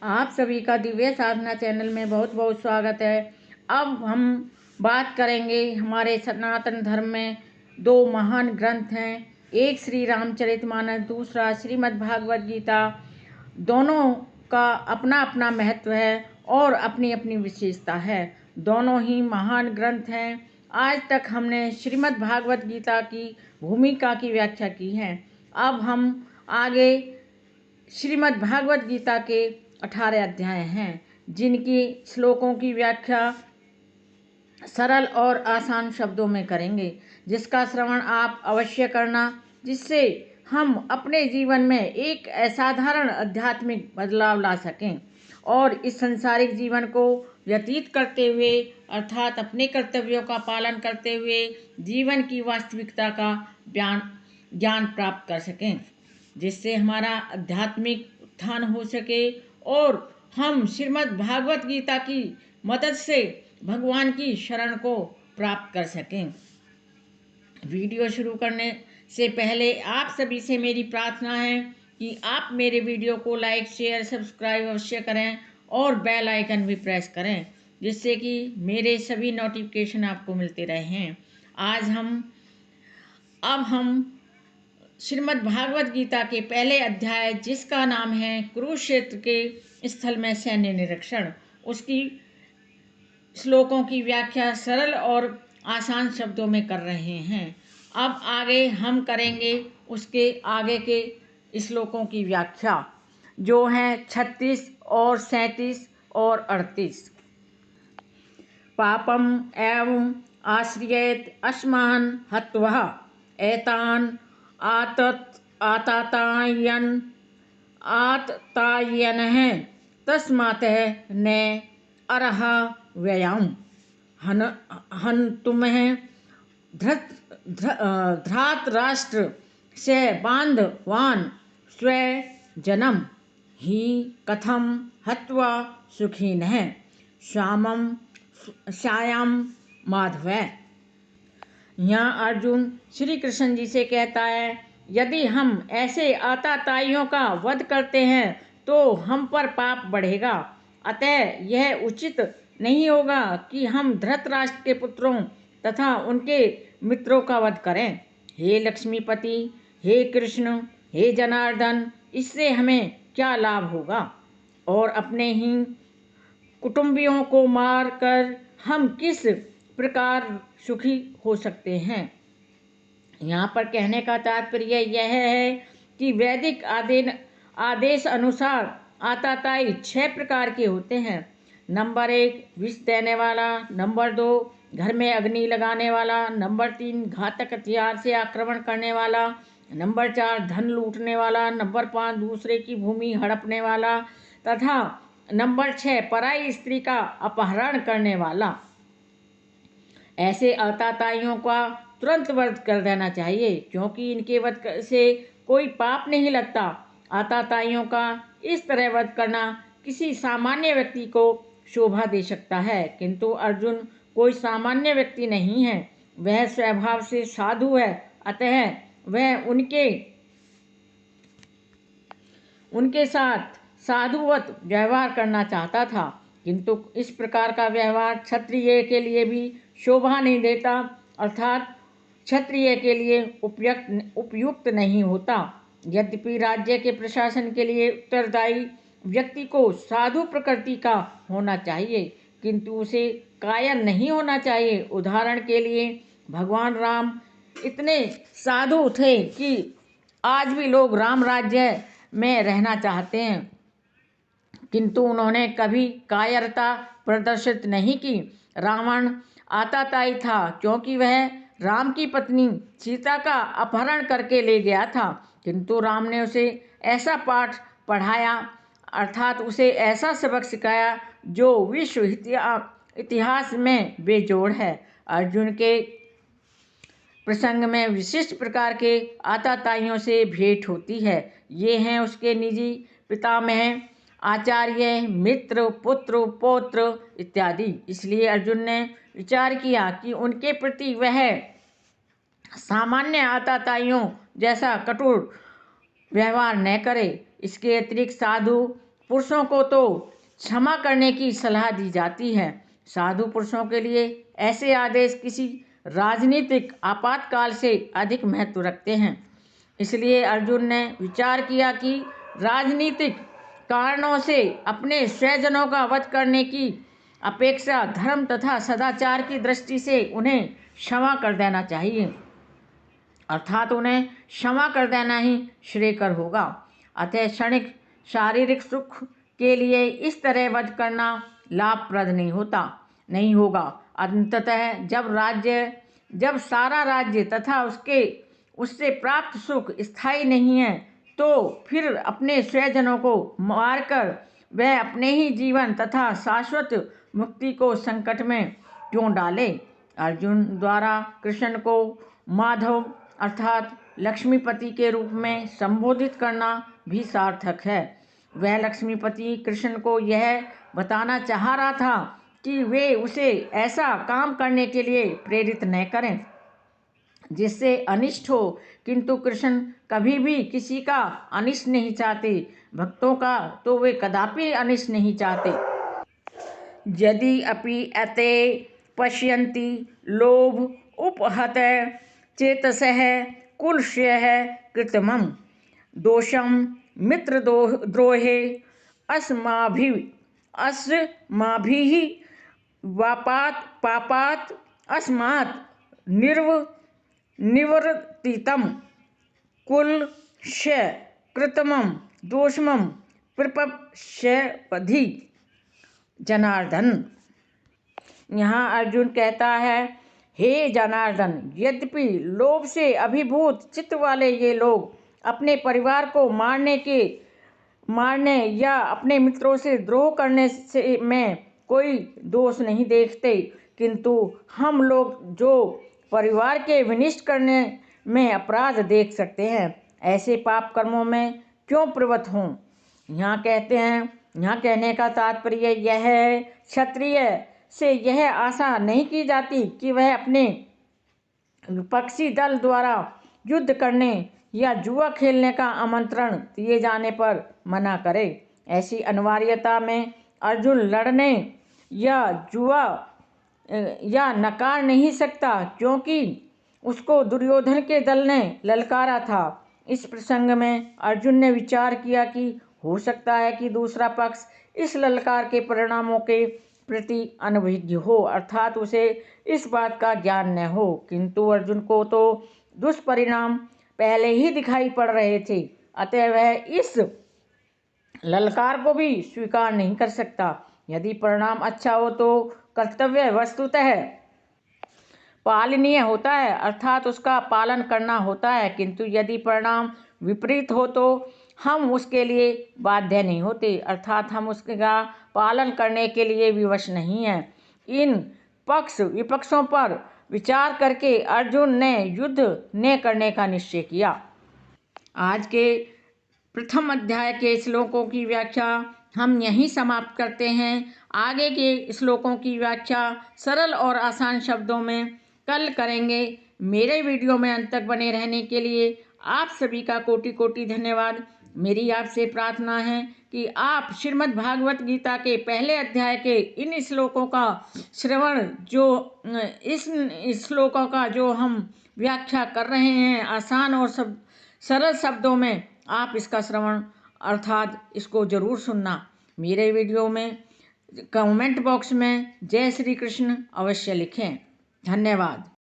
आप सभी का दिव्य साधना चैनल में बहुत बहुत स्वागत है। अब हम बात करेंगे हमारे सनातन धर्म में दो महान ग्रंथ हैं, एक श्री रामचरितमानस, दूसरा श्रीमद् भागवत गीता। दोनों का अपना अपना महत्व है और अपनी अपनी विशेषता है। दोनों ही महान ग्रंथ हैं। आज तक हमने श्रीमद् भागवत गीता की भूमिका की व्याख्या की है। अब हम आगे श्रीमद् भागवत गीता के 18 अध्याय हैं, जिनकी श्लोकों की व्याख्या सरल और आसान शब्दों में करेंगे, जिसका श्रवण आप अवश्य करना, जिससे हम अपने जीवन में एक असाधारण आध्यात्मिक बदलाव ला सकें और इस संसारिक जीवन को व्यतीत करते हुए अर्थात अपने कर्तव्यों का पालन करते हुए जीवन की वास्तविकता का ज्ञान प्राप्त कर सकें, जिससे हमारा आध्यात्मिक उत्थान हो सके और हम श्रीमद् भागवत गीता की मदद से भगवान की शरण को प्राप्त कर सकें। वीडियो शुरू करने से पहले आप सभी से मेरी प्रार्थना है कि आप मेरे वीडियो को लाइक, शेयर, सब्सक्राइब अवश्य करें और बेल आइकन भी प्रेस करें, जिससे कि मेरे सभी नोटिफिकेशन आपको मिलते रहें। अब हम श्रीमद् भागवत गीता के पहले अध्याय, जिसका नाम है कुरुक्षेत्र के स्थल में सैन्य निरीक्षण, उसकी श्लोकों की व्याख्या सरल और आसान शब्दों में कर रहे हैं। अब आगे हम करेंगे उसके आगे के श्लोकों की व्याख्या, जो हैं 36 और 37 और 38। पापम एवं आश्रयेत अस्मान् हत्वा एतान् आततायनः तस्मात् न अर्ह व्ययम् हन्तुमः धृतराष्ट्र से बान्धवान् स्वजनं हि कथं हत्वा सुखिनः श्याम माधव। यहाँ अर्जुन श्री कृष्ण जी से कहता है, यदि हम ऐसे आताताइयों का वध करते हैं तो हम पर पाप बढ़ेगा, अतः यह उचित नहीं होगा कि हम धृतराष्ट्र के पुत्रों तथा उनके मित्रों का वध करें। हे लक्ष्मीपति, हे कृष्ण, हे जनार्दन, इससे हमें क्या लाभ होगा और अपने ही कुटुंबियों को मार कर हम किस प्रकार सुखी हो सकते हैं। यहाँ पर कहने का तात्पर्य यह है कि वैदिक आदेश अनुसार आताताई 6 प्रकार के होते हैं। नंबर 1 विष देने वाला, नंबर 2 घर में अग्नि लगाने वाला, नंबर 3 घातक हथियार से आक्रमण करने वाला, नंबर 4 धन लूटने वाला, नंबर 5 दूसरे की भूमि हड़पने वाला तथा नंबर 6 पराई स्त्री का अपहरण करने वाला। ऐसे आताताइयों का तुरंत वध कर देना चाहिए, क्योंकि इनके वध से कोई पाप नहीं लगता। आताताइयों का इस तरह वध करना किसी सामान्य व्यक्ति को शोभा दे सकता है, किंतु अर्जुन कोई सामान्य व्यक्ति नहीं है, वह स्वभाव से साधु है, अतः वह उनके साथ साधुवत व्यवहार करना चाहता था, किंतु इस प्रकार का व्यवहार क्षत्रिय के लिए भी शोभा नहीं देता, अर्थात क्षत्रिय के लिए उपयुक्त नहीं होता। यद्यपि राज्य के प्रशासन के लिए उत्तरदायी व्यक्ति को साधु प्रकृति का होना चाहिए, किंतु उसे कायर नहीं होना चाहिए। उदाहरण के लिए भगवान राम इतने साधु थे कि आज भी लोग राम राज्य में रहना चाहते हैं, किंतु उन्होंने कभी कायरता प्रदर्शित नहीं की। रावण आताताई था, क्योंकि वह राम की पत्नी सीता का अपहरण करके ले गया था, किंतु राम ने उसे ऐसा पाठ पढ़ाया, अर्थात उसे ऐसा सबक सिखाया जो विश्व इतिहास में बेजोड़ है। अर्जुन के प्रसंग में विशिष्ट प्रकार के आताताइयों से भेंट होती है। ये हैं उसके निजी पितामह, आचार्य, मित्र, पुत्र, पौत्र इत्यादि। इसलिए अर्जुन ने विचार किया कि उनके प्रति वह सामान्य आताताइयों जैसा कठोर व्यवहार न करे। इसके अतिरिक्त साधु पुरुषों को तो क्षमा करने की सलाह दी जाती है। साधु पुरुषों के लिए ऐसे आदेश किसी राजनीतिक आपातकाल से अधिक महत्व रखते हैं। इसलिए अर्जुन ने विचार किया कि राजनीतिक कारणों से अपने स्वजनों का वध करने की अपेक्षा धर्म तथा सदाचार की दृष्टि से उन्हें क्षमा कर देना चाहिए, अर्थात उन्हें क्षमा कर देना ही श्रेयकर होगा। अतः क्षणिक शारीरिक सुख के लिए इस तरह वध करना लाभप्रद नहीं होगा। अंततः जब सारा राज्य तथा उससे प्राप्त सुख स्थायी नहीं है, तो फिर अपने स्वजनों को मारकर वह अपने ही जीवन तथा शाश्वत मुक्ति को संकट में क्यों डाले। अर्जुन द्वारा कृष्ण को माधव अर्थात लक्ष्मीपति के रूप में संबोधित करना भी सार्थक है। वह लक्ष्मीपति कृष्ण को यह बताना चाह रहा था कि वे उसे ऐसा काम करने के लिए प्रेरित न करें जिससे अनिष्ट हो, किंतु कृष्ण कभी भी किसी का अनिष्ट नहीं चाहते। भक्तों का तो वे कदापि अनिष्ट नहीं चाहते। यदि अपि एते पश्यन्ति लोभ उपहत चेतसः कुलक्षयः कृत्रिमं दोषं मित्रद्रोहे अस्माभिः पापात् अस्मात् निवर्तितं कुलक्षय कृत्रिमं दोषं प्रपश्यति जनार्दन। यहाँ अर्जुन कहता है, हे जनार्दन, यद्यपि लोभ से अभिभूत चित्त वाले ये लोग अपने परिवार को मारने या अपने मित्रों से द्रोह करने से में कोई दोष नहीं देखते, किंतु हम लोग जो परिवार के विनिष्ट करने में अपराध देख सकते हैं, ऐसे पाप कर्मों में क्यों प्रवृत्त हों। यहाँ कहने का तात्पर्य यह है, क्षत्रिय से यह आशा नहीं की जाती कि वह अपने विपक्षी दल द्वारा युद्ध करने या जुआ खेलने का आमंत्रण दिए जाने पर मना करे। ऐसी अनिवार्यता में अर्जुन लड़ने या जुआ या नकार नहीं सकता, क्योंकि उसको दुर्योधन के दल ने ललकारा था। इस प्रसंग में अर्जुन ने विचार किया कि हो सकता है कि दूसरा पक्ष इस ललकार के परिणामों के प्रति अनभिज्ञ हो, अर्थात उसे इस बात का ज्ञान न हो, किंतु अर्जुन को तो दुष्परिणाम पहले ही दिखाई पड़ रहे थे, अतः वह इस ललकार को भी स्वीकार नहीं कर सकता। यदि परिणाम अच्छा हो तो कर्तव्य वस्तुतः पालनीय होता है, अर्थात उसका पालन करना होता है, किंतु यदि परिणाम विपरीत हो तो हम उसके लिए बाध्य नहीं होते, अर्थात हम उसका पालन करने के लिए विवश नहीं हैं। इन पक्ष विपक्षों पर विचार करके अर्जुन ने युद्ध न करने का निश्चय किया। आज के प्रथम अध्याय के श्लोकों की व्याख्या हम यहीं समाप्त करते हैं। आगे के श्लोकों की व्याख्या सरल और आसान शब्दों में कल करेंगे। मेरे वीडियो में अंत तक बने रहने के लिए आप सभी का कोटि कोटि धन्यवाद। मेरी आपसे प्रार्थना है कि आप श्रीमद् भागवत गीता के पहले अध्याय के इन श्लोकों का श्रवण, जो इस श्लोकों का जो हम व्याख्या कर रहे हैं आसान और सरल शब्दों में, आप इसका श्रवण अर्थात इसको ज़रूर सुनना। मेरे वीडियो में कमेंट बॉक्स में जय श्री कृष्ण अवश्य लिखें। धन्यवाद।